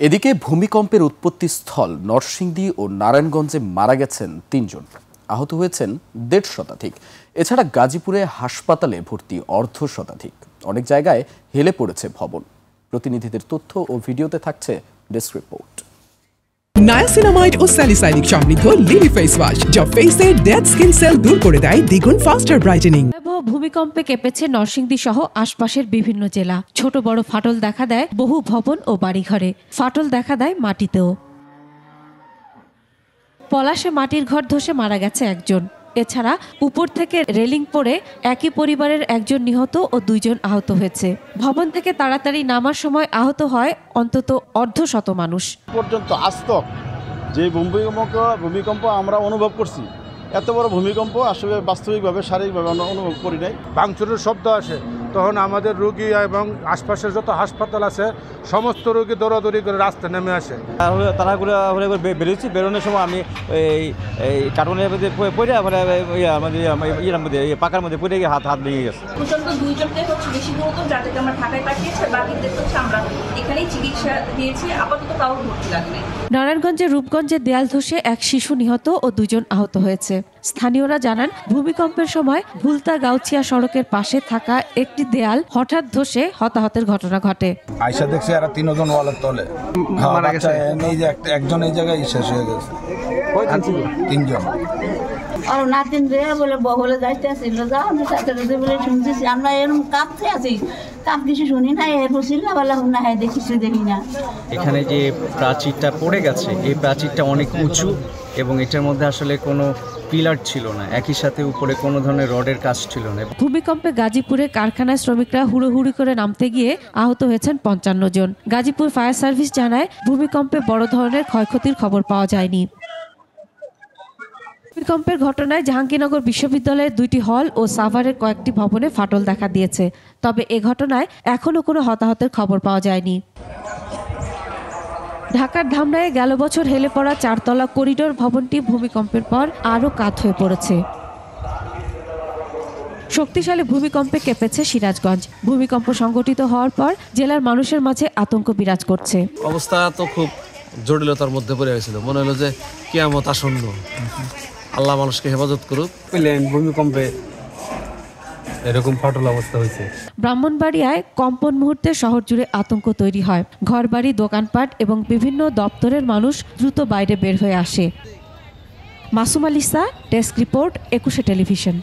এদিকে ভূমিকম্পের উৎপত্তিস্থল নরসিংদী ও নারায়ণগঞ্জে মারা গেছেন ৩ জন, আহত হয়েছেন ১৫০ শতাধিক। এছাড়া গাজীপুরে হাসপাতালে ভর্তি অর্ধ শতাধিক। অনেক জায়গায় হেলে পড়েছে ভবন। প্রতিনিধিদের তথ্য ও ভিডিওতে থাকছে ডেস্ক রিপোর্ট। নায়াসিনামাইড ও স্যালিসাইলিক সমৃদ্ধ লিলি ফেস ওয়াশ যা ফেসের ডেড স্কিন সেল দূর করে দেয় দ্বিগুণ ফাস্টার ব্রাইটেনিং। ভূমিকম্পে কেঁপেছে নরসিংদী সহ আশপাশের বিভিন্ন জেলা। ছোট বড় ফাটল দেখা দেয় বহু ভবন ও বাড়িঘরে। ফাটল দেখা দেয় মাটিতেও। পলাশে মাটির ঘর ধসে মারা গেছে একজন। এছাড়া উপর থেকে রেলিং পড়ে একই পরিবারের একজন নিহত ও ২ জন আহত হয়েছে। ভবন থেকে তাড়াতাড়ি নামার সময় আহত হয় অন্তত অর্ধশত মানুষ। পর্যন্ত আস্তক যে ভূমিকম্প আমরা অনুভব করছি, এত বড় ভূমিকম্প আসলে বাস্তবিকভাবে শারীরিকভাবে আমরা অনুভব করি নাই। ভাঙচুরের শব্দ আসে, তখন আমাদের রোগী এবং আশপাশের যত হাসপাতাল আছে সমস্ত রোগী দৌড়াদৌড়ি করে রাস্তায় নেমে আসে। তারা বেরোচ্ছি, বেরোনোর সময় আমি এই কার্টুনের মধ্যে পড়ে আমাদের পাকার মধ্যে পড়ে গিয়ে হাত ভেঙে গেছে। প্রচন্ড 2 জনকে বেশি গুরুতর, যাদেরকে আমরা ঢাকায় পাঠিয়েছি, বাকিদের আমরা এখানেই চিকিৎসা দিয়েছি, আপাতত কারো ভর্তি লাগে নাই। নারায়ণগঞ্জের রূপগঞ্জে দেয়াল ধসে এক শিশু নিহত ও 2 জন আহত হয়েছে। স্থানীয়রা জানান, ভূমিকম্পের সময় ভুলতা গাউছিয়া সড়কের পাশে থাকা একটি দেয়াল হঠাৎ ধসে হতাহতের ঘটনা ঘটে। আয়সা দেখছি আর 3 জন ওয়ালের তলে মারা গেছে। এই যে একজন এই জায়গায় শেষ হয়ে গেছে। 3 জন। আর নাতিন রে বলে বহলে যাইতে আসছিল, যাও আমি সাথে বলে শুনতেছি, আমরা এরকম কাঁপতে আছি, কাপ কিছু শুনি না, এরপর চিল্লাপাল্লা না হয় দেখিছি, দেখি না। এখানে যে প্রাচীরটা পড়ে গেছে, এই প্রাচীরটা অনেক উঁচু এবং এটার মধ্যে আসলে কোনো পিলার ছিল না, একই সাথে উপরে কোনো ধরনের রডের কাজ ছিল না। ভূমিকম্পে গাজীপুরে কারখানায় শ্রমিকরা হুড়োহুড়ি করে নামতে গিয়ে আহত হয়েছেন ৫৫ জন। গাজীপুর ফায়ার সার্ভিস জানায়, ভূমিকম্পে বড় ধরনের ক্ষয়ক্ষতির খবর পাওয়া যায়নি। ভূমিকম্পের ঘটনায় জাহাঙ্গীরনগর বিশ্ববিদ্যালয়ের 2টি হল ও সাভারের কয়েকটি ভবনে ফাটল দেখা দিয়েছে। তবে এ ঘটনায় এখনও কোনো হতাহতের খবর পাওয়া যায়নি। ঢাকার ধামরায়ে গেল বছর হেলে পড়া 4তলা করিডোর ভবনটি ভূমিকম্পের পর আরও কাত হয়ে পড়েছে। শক্তিশালী ভূমিকম্পে কেঁপেছে সিরাজগঞ্জ। ভূমিকম্প সংঘটিত হওয়ার পর জেলার মানুষের মাঝে আতঙ্ক বিরাজ করছে। অবস্থা তো খুব জটিলতার মধ্যে পড়ে গেছিল, মনে হলো যে কিয়ামত আসন্ন। আল্লাহ মানুষকে হেফাজত করুক। ভূমিকম্পে এরকম ফাটল অবস্থা হয়েছে। ব্রাহ্মণবাড়িয়ায় কম্পন মুহূর্তে শহর জুড়ে আতঙ্ক তৈরি হয়। ঘরবাড়ি, দোকানপাট এবং বিভিন্ন দপ্তরের মানুষ দ্রুত বাইরে বের হয়ে আসে। Masum আলিসা, desk report, 21 television.